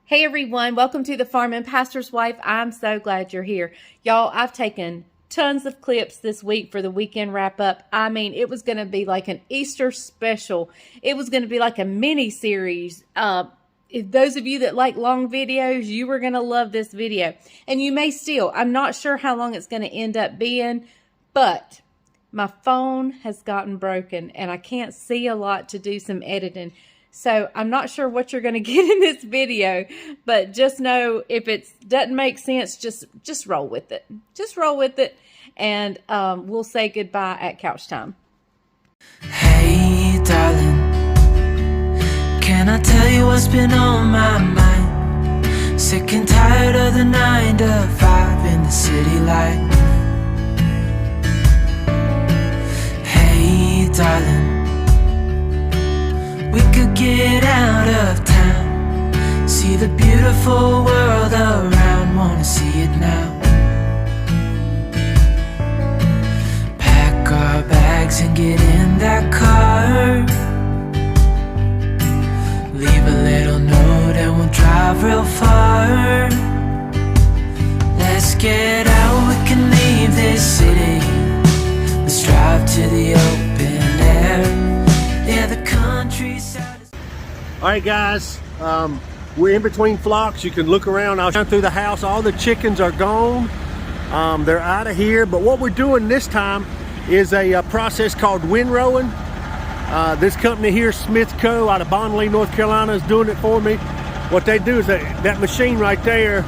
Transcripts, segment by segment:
Hey everyone, welcome to the Farm and Pastor's Wife. I'm so glad you're here. Y'all, I've taken tons of clips this week for the weekend wrap up. I mean, it was going to be like an Easter special. It was going to be like a mini series. If those of you that like long videos, you were going to love this video. And you may still. I'm not sure how long it's going to end up being, but my phone has gotten broken and I can't see a lot to do some editing. So I'm not sure what you're going to get in this video, but just know if it doesn't make sense, just roll with it. Just roll with it, and we'll say goodbye at couch time. Hey, darling, can I tell you what's been on my mind? Sick and tired of the 9 to 5 in the city life. Hey, darling, we could get out of town, see the beautiful world around, wanna see it now. Pack our bags and get in that car, leave a little note and we'll drive real far. Let's get out, we can leave this city, let's drive to the open air. Yeah, the countryside is... All right, guys, we're in between flocks. You can look around. I'll shine through the house. All the chickens are gone. They're out of here. But what we're doing this time is a process called windrowing. This company here, Smith Co. out of Bonnelly, North Carolina, is doing it for me. What they do is that machine right there,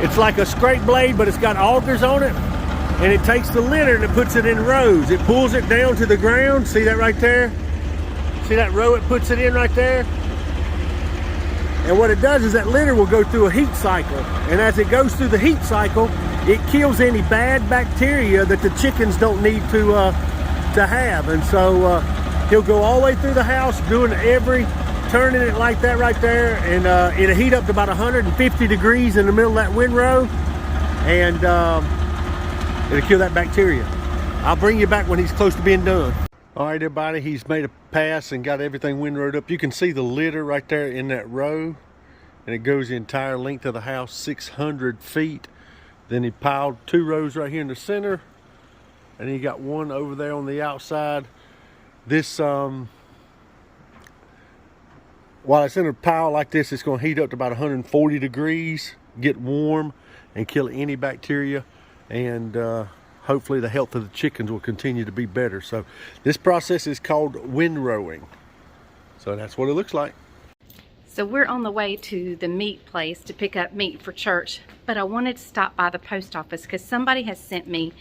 it's like a scrape blade, but it's got augers on it. And it takes the litter and it puts it in rows. It pulls it down to the ground. See that right there? See that row it puts it in right there? And what it does is that litter will go through a heat cycle. And as it goes through the heat cycle, it kills any bad bacteria that the chickens don't need to have. And so he'll go all the way through the house, turning it like that right there. And it'll heat up to about 150 degrees in the middle of that windrow. And it'll kill that bacteria. I'll bring you back when he's close to being done. All right, everybody, he's made a pass and got everything windrowed up. You can see the litter right there in that row, and it goes the entire length of the house, 600 feet. Then he piled 2 rows right here in the center, and he got 1 over there on the outside. This, while it's in a pile like this, it's going to heat up to about 140 degrees, get warm, and kill any bacteria. And hopefully the health of the chickens will continue to be better. So this process is called windrowing. So that's what it looks like. So we're on the way to the meat place to pick up meat for church, but I wanted to stop by the post office because somebody has sent me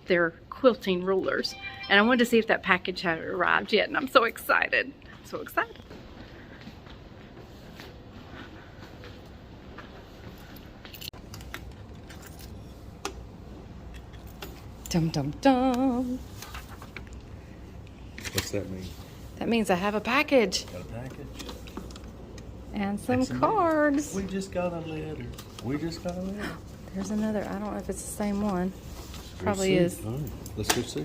their quilting rulers, and I wanted to see if that package had arrived yet, and I'm so excited. So excited. Dum dum dum. What's that mean? That means I have a package. Got a package. And some cards. We just got a letter. We just got a letter. There's another. I don't know if it's the same one. Probably is. All right, let's go see.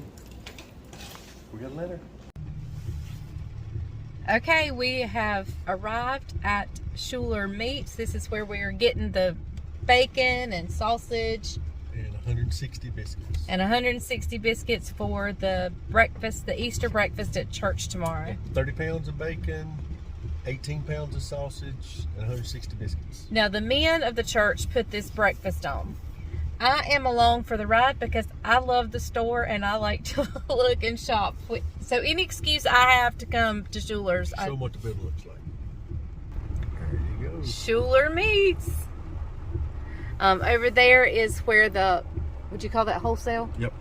We got a letter. Okay, we have arrived at Schuler Meats. This is where we are getting the bacon and sausage. And 160 biscuits. And 160 biscuits for the breakfast, the Easter breakfast at church tomorrow. 30 pounds of bacon, 18 pounds of sausage, and 160 biscuits. Now, the men of the church put this breakfast on. I am along for the ride because I love the store and I like to look and shop. So any excuse I have to come to Schuler's. Show them what the bill looks like. There you go. Schuler Meats. Over there is where would you call that wholesale? Yep.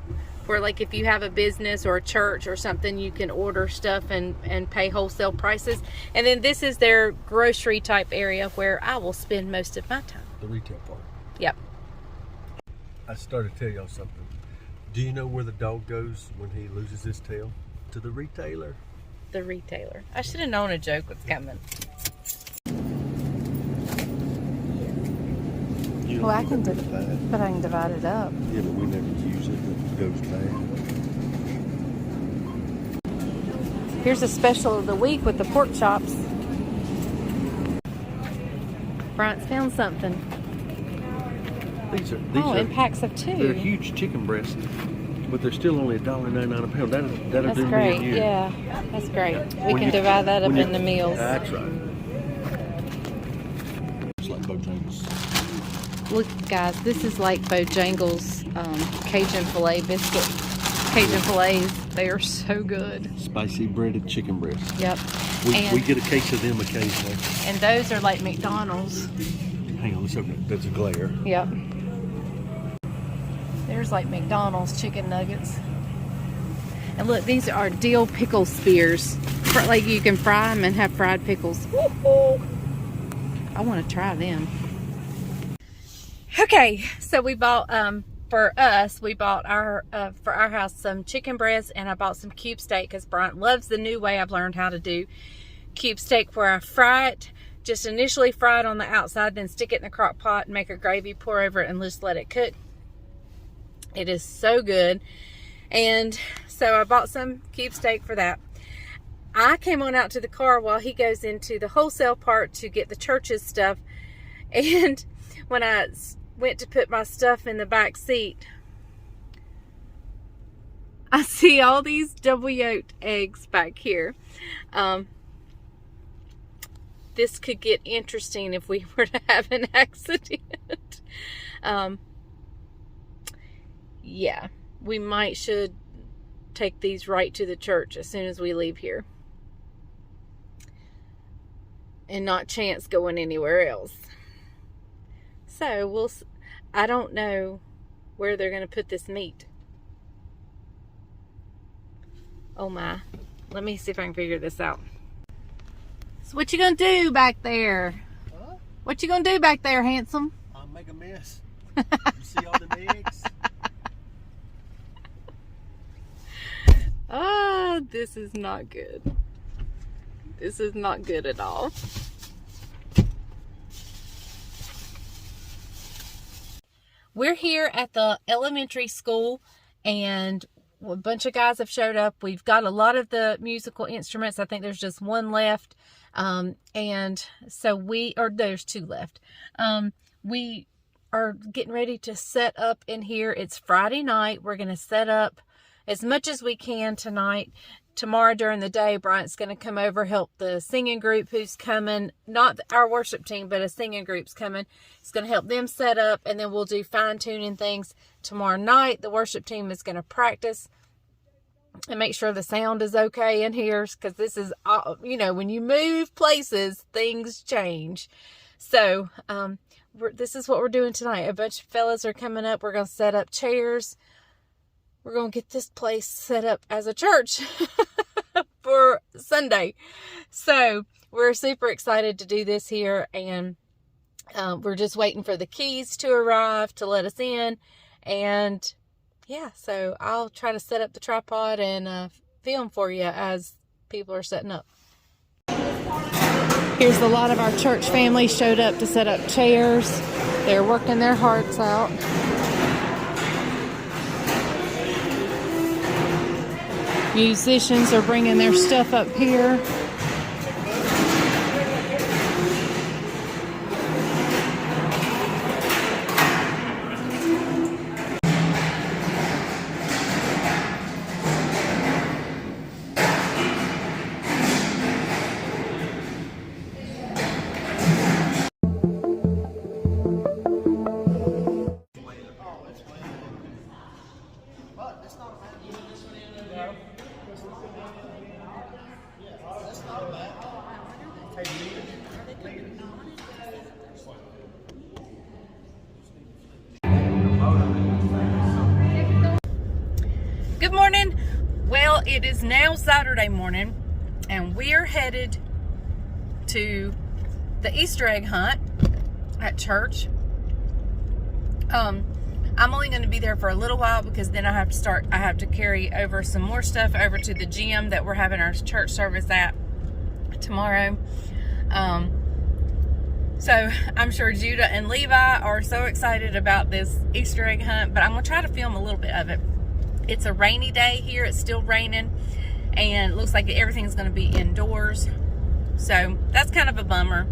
Where like if you have a business or a church or something, you can order stuff and pay wholesale prices. And then this is their grocery type area where I will spend most of my time. The retail part. Yep. I started to tell y'all something. Do you know where the dog goes when he loses his tail? To the retailer. The retailer. I should have known a joke was coming. Well, I can but I can divide it up. Yeah, but we never use it. It goes bad. Here's a special of the week with the pork chops. Bryant's found something. These Oh, in packs of they're 2. huge chicken breasts, but they're still only $1.99 a pound. That'll That's do me great. and you. Yeah, that's great. We When can you- divide that up when you- into meals. That's right. It's like Bojangles. Look, guys, this is like Bojangles Cajun filet biscuit. Cajun fillets. They are so good. Spicy breaded chicken breasts. Yep. We get a case of them occasionally. And those are like McDonald's. Hang on, let's open it. That's a glare. Yep. There's like McDonald's chicken nuggets. And look, these are dill pickle spears. Like you can fry them and have fried pickles. Woo-hoo. I want to try them. Okay, so we bought for our house some chicken breasts, and I bought some cube steak because Bryant loves the new way I've learned how to do cube steak, where I fry it, just initially fry it on the outside, then stick it in the crock pot and make a gravy, pour over it, and just let it cook. It is so good. And so I bought some cube steak for that. I came on out to the car while he goes into the wholesale part to get the church's stuff, and when I went to put my stuff in the back seat, I see all these double yolked eggs back here. This could get interesting if we were to have an accident. Yeah, we should take these right to the church as soon as we leave here, and not chance going anywhere else. So I don't know where they're going to put this meat. Oh my. Let me see if I can figure this out. So what you going to do back there? Huh? What you going to do back there, handsome? I'll make a mess. You see all the eggs? Ah, this is not good. This is not good at all. We're here at the elementary school, and a bunch of guys have showed up. We've got a lot of the musical instruments. I think there's just one left. And so there's 2 left. We are getting ready to set up in here. It's Friday night. We're going to set up as much as we can tonight. Tomorrow during the day, Bryant's going to come over, help the singing group who's coming. Not our worship team, but a singing group's coming. He's going to help them set up, and then we'll do fine-tuning things. Tomorrow night, the worship team is going to practice and make sure the sound is okay in here, because this is, when you move places, things change. So, this is what we're doing tonight. A bunch of fellas are coming up. We're going to set up chairs. We're going to get this place set up as a church for Sunday. So we're super excited to do this here. And we're just waiting for the keys to arrive to let us in. And yeah, so I'll try to set up the tripod and film for you as people are setting up. Here's a lot of our church family showed up to set up chairs. They're working their hearts out. Musicians are bringing their stuff up here. Good morning. Well, it is now Saturday morning, and we're headed to the Easter egg hunt at church. I'm only going to be there for a little while, because then I have to carry over some more stuff over to the gym that we're having our church service at tomorrow. So I'm sure Judah and Levi are so excited about this Easter egg hunt, but I'm going to try to film a little bit of it. It's a rainy day here. It's still raining, and it looks like everything's going to be indoors. So that's kind of a bummer.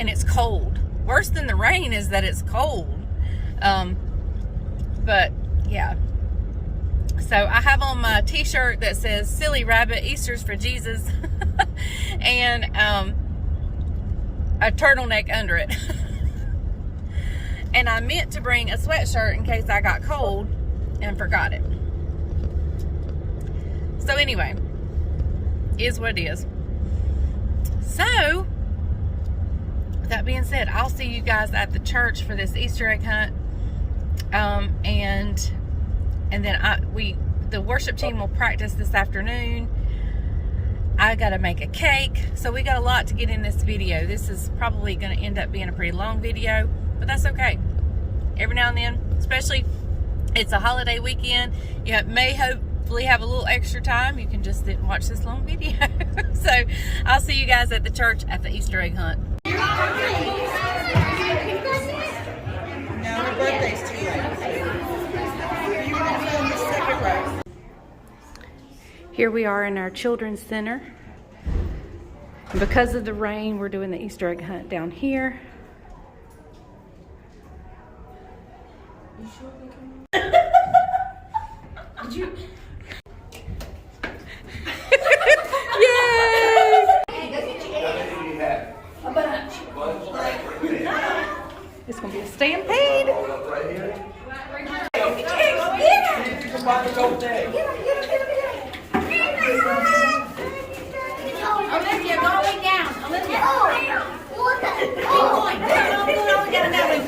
and it's cold. Worse than the rain is that it's cold. But yeah. So I have on my t-shirt that says "Silly Rabbit, Easter's for Jesus," and a turtleneck under it. And I meant to bring a sweatshirt in case I got cold and forgot it. So anyway, is what it is. So, with that being said, I'll see you guys at the church for this Easter egg hunt. And then the worship team will practice this afternoon. I gotta make a cake. So we got a lot to get in this video. This is probably gonna end up being a pretty long video, but that's okay. Every now and then, especially it's a holiday weekend, you may hopefully have a little extra time. You can just sit and watch this long video. So I'll see you guys at the church at the Easter egg hunt. No, her birthday's too late. You're going to be on the second row. Here we are in our children's center. Because of the rain, we're doing the Easter egg hunt down here. Did you? Yay! A bunch. It's gonna be a stampede. Olivia, go all the way down. Olivia.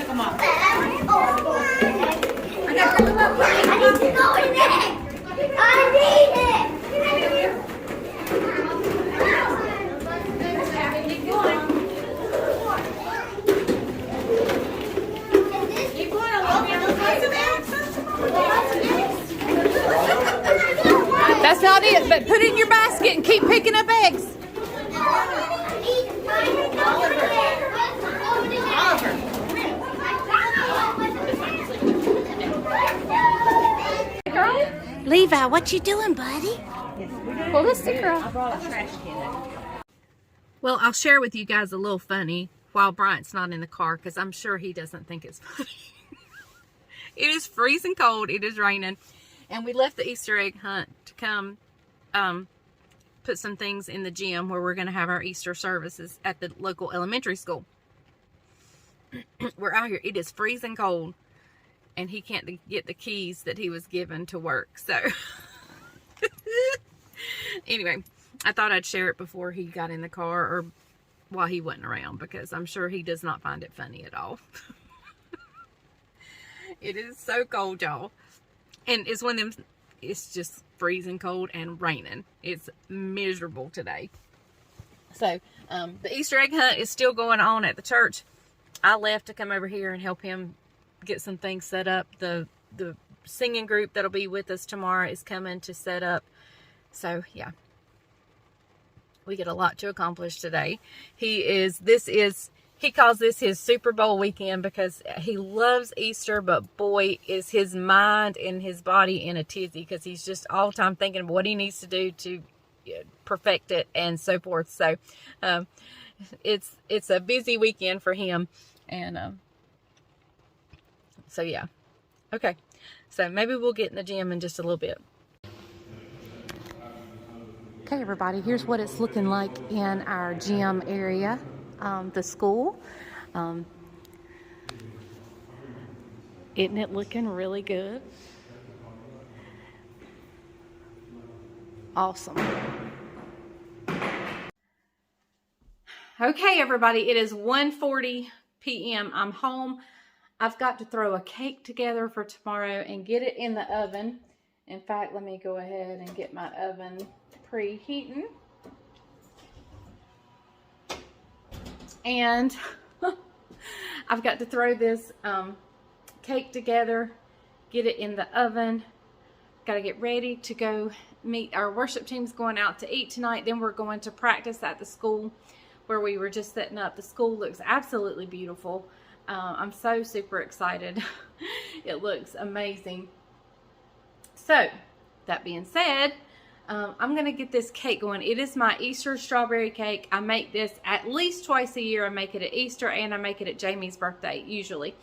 Come on. I got to up. I need to go in there. I need it. Keep going, Olivia. That's not it, but put it in your basket and keep picking up eggs. Levi, what you doing, buddy? Pull the sticker off. I brought a trash can. Well, I'll share with you guys a little funny while Bryant's not in the car, because I'm sure he doesn't think it's funny. It is freezing cold. It is raining. And we left the Easter egg hunt to come put some things in the gym where we're going to have our Easter services at the local elementary school. We're out here. It is freezing cold. And he can't get the keys that he was given to work. So, anyway, I thought I'd share it before he got in the car or while he wasn't around, because I'm sure he does not find it funny at all. It is so cold, y'all. And it's one of them, it's just freezing cold and raining. It's miserable today. So, the Easter egg hunt is still going on at the church. I left to come over here and help him get some things set up. The singing group that'll be with us tomorrow is coming to set up. So yeah, we get a lot to accomplish today. He calls this his Super Bowl weekend because he loves Easter, but boy, is his mind and his body in a tizzy, because he's just all the time thinking of what he needs to do to perfect it and so forth. So it's a busy weekend for him. And so yeah. Okay. So maybe we'll get in the gym in just a little bit. Okay, everybody, here's what it's looking like in our gym area, the school. Isn't it looking really good? Awesome. Okay, everybody, it is 1:40 p.m. I'm home. I've got to throw a cake together for tomorrow and get it in the oven. In fact, let me go ahead and get my oven preheating. And I've got to throw this cake together, get it in the oven. Got to get ready to go meet our worship team's going out to eat tonight. Then we're going to practice at the school where we were just setting up. The school looks absolutely beautiful. I'm so super excited. It looks amazing. So, that being said, I'm going to get this cake going. It is my Easter strawberry cake. I make this at least twice a year. I make it at Easter and I make it at Jamie's birthday, usually.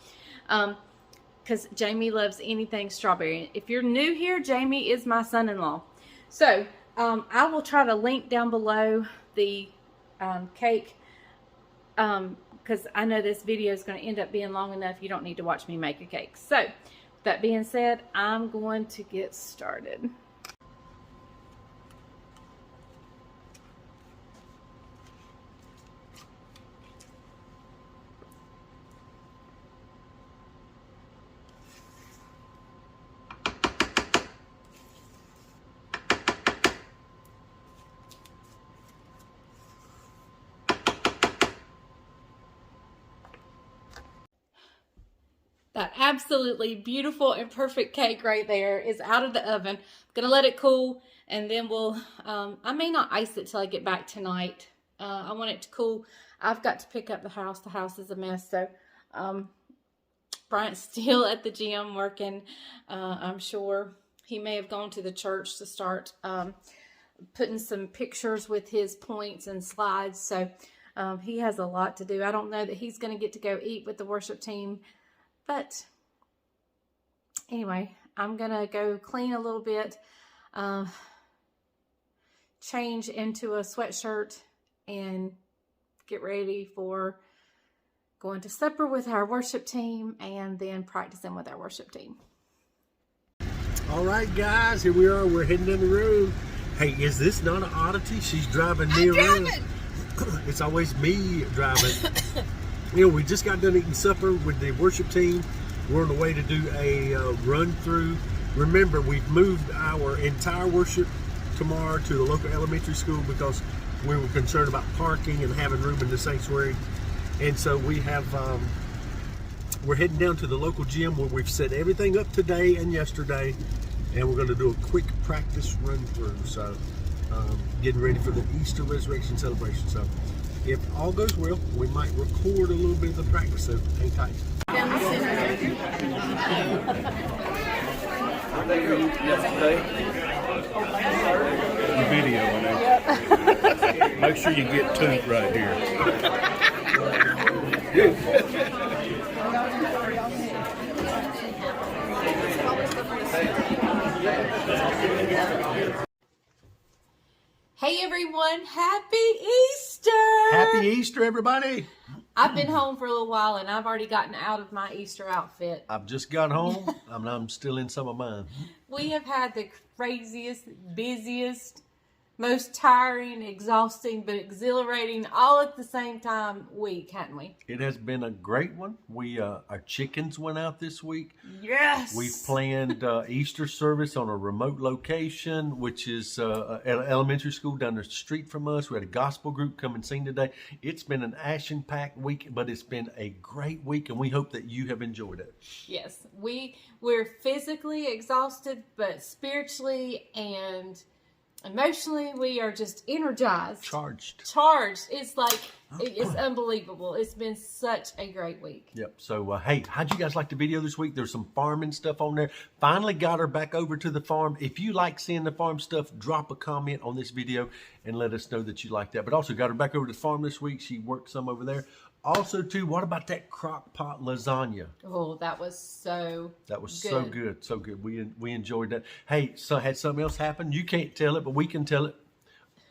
Because Jamie loves anything strawberry. If you're new here, Jamie is my son-in-law. So, I will try to link down below the cake. Because I know this video is going to end up being long enough. You don't need to watch me make a cake. So, that being said, I'm going to get started. That absolutely beautiful and perfect cake right there is out of the oven. I'm going to let it cool, and then we'll, I may not ice it till I get back tonight. I want it to cool. I've got to pick up the house. The house is a mess, so Bryant's still at the gym working. I'm sure he may have gone to the church to start putting some pictures with his points and slides, so he has a lot to do. I don't know that he's going to get to go eat with the worship team. But anyway, I'm going to go clean a little bit, change into a sweatshirt, and get ready for going to supper with our worship team and then practicing with our worship team. All right, guys, here we are. We're heading in the room. Hey, is this not an oddity? She's driving me around. It's always me driving. You know, we just got done eating supper with the worship team. We're on the way to do a run through. Remember, we've moved our entire worship tomorrow to the local elementary school because we were concerned about parking and having room in the sanctuary. And so we have, we're heading down to the local gym where we've set everything up today and yesterday. And we're going to do a quick practice run through. So getting ready for the Easter resurrection celebration. So if all goes well, we might record a little bit of the practice, so hang tight. The video, yep. Make sure you get two right here. Hey everyone, happy Easter! Happy Easter, everybody! I've been home for a little while and I've already gotten out of my Easter outfit. I've just got home and I'm still in some of mine. We have had the craziest, busiest, most tiring, exhausting, but exhilarating all at the same time week, haven't we? It has been a great one. Our chickens went out this week. Yes! We've planned Easter service on a remote location, which is an elementary school down the street from us. We had a gospel group come and sing today. It's been an action-packed week, but it's been a great week, and we hope that you have enjoyed it. Yes, we're physically exhausted, but spiritually and emotionally, we are just energized. Charged. It's like, it's unbelievable. It's been such a great week. Yep. So, hey, how'd you guys like the video this week? There's some farming stuff on there. Finally got her back over to the farm. If you like seeing the farm stuff, drop a comment on this video and let us know that you like that. But also got her back over to the farm this week. She worked some over there. Also, too, what about that crock pot lasagna? Oh, that was so good. So good. So good. We enjoyed that. Hey, so had something else happen. You can't tell it, but we can tell it.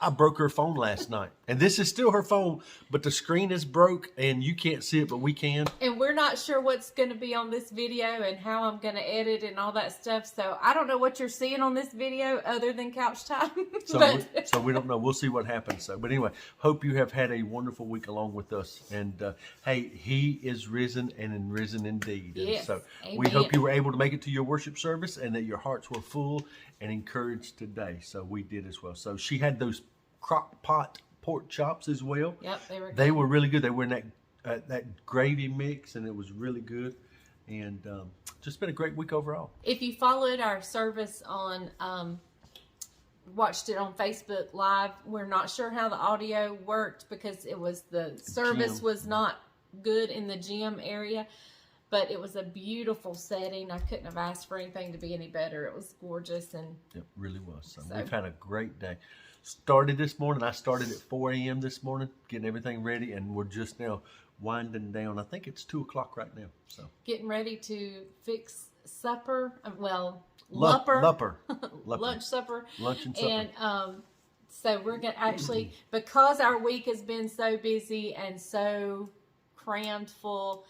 I broke her phone last night. And this is still her phone, but the screen is broke and you can't see it, but we can. And we're not sure what's going to be on this video and how I'm going to edit and all that stuff. So I don't know what you're seeing on this video other than couch time. So we don't know. We'll see what happens. So, but anyway, hope you have had a wonderful week along with us. And hey, he is risen and risen indeed. Yes, and so amen. We hope you were able to make it to your worship service and that your hearts were full and encouraged today. So we did as well. So she had those crock pot pork chops as well. Yep, they were good. They were really good. They were in that gravy mix, and it was really good. And just been a great week overall. If you followed our service on, watched it on Facebook Live, we're not sure how the audio worked because the service was not good in the gym area. But it was a beautiful setting. I couldn't have asked for anything to be any better. It was gorgeous. And it really was. So So- we've had a great day. Started this morning. I started at 4 a.m. this morning, getting everything ready, and we're just now winding down. I think it's 2 o'clock right now. So getting ready to fix supper. Well, Lupper. lunch supper. Lunch and supper. And so we're going to actually, because our week has been so busy and so crammed full,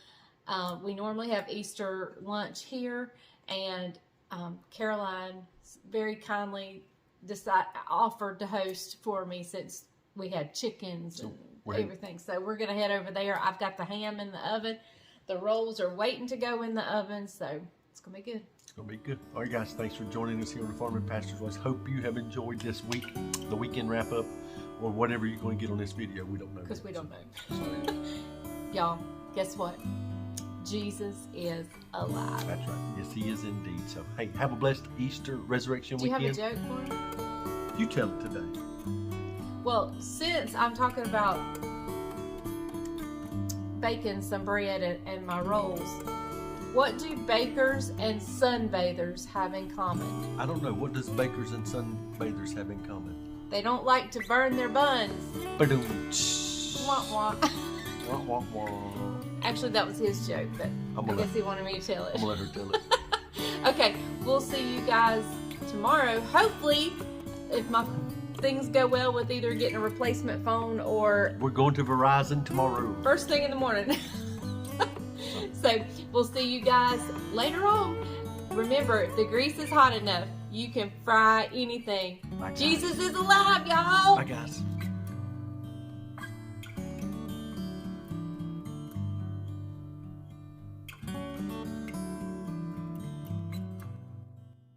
we normally have Easter lunch here, and Caroline very kindly offered to host for me since we had chickens and everything. So we're going to head over there. I've got the ham in the oven. The rolls are waiting to go in the oven, so it's going to be good. It's going to be good. All right, guys, thanks for joining us here on the Farm and Pastor's Voice. Hope you have enjoyed this week, the weekend wrap-up, or whatever you're going to get on this video. We don't know. Because we don't know. Y'all, guess what? Jesus is alive. That's right. Yes, he is indeed. So, hey, have a blessed Easter resurrection Do you weekend. have a joke for me? You tell it today. Well, since I'm talking about baking some bread and my rolls, what do bakers and sunbathers have in common? I don't know. What does bakers and sunbathers have in common? They don't like to burn their buns. Ba-doom. Wah, wah. Wah, wah, wah. Actually, that was his joke, but I guess he wanted me to tell it. I'm going to let her tell it. Okay, we'll see you guys tomorrow. Hopefully, if my things go well with either getting a replacement phone or We're going to Verizon tomorrow. first thing in the morning. So we'll see you guys later on. Remember, if the grease is hot enough, you can fry anything. Bye, guys. Jesus is alive, y'all. Bye, guys.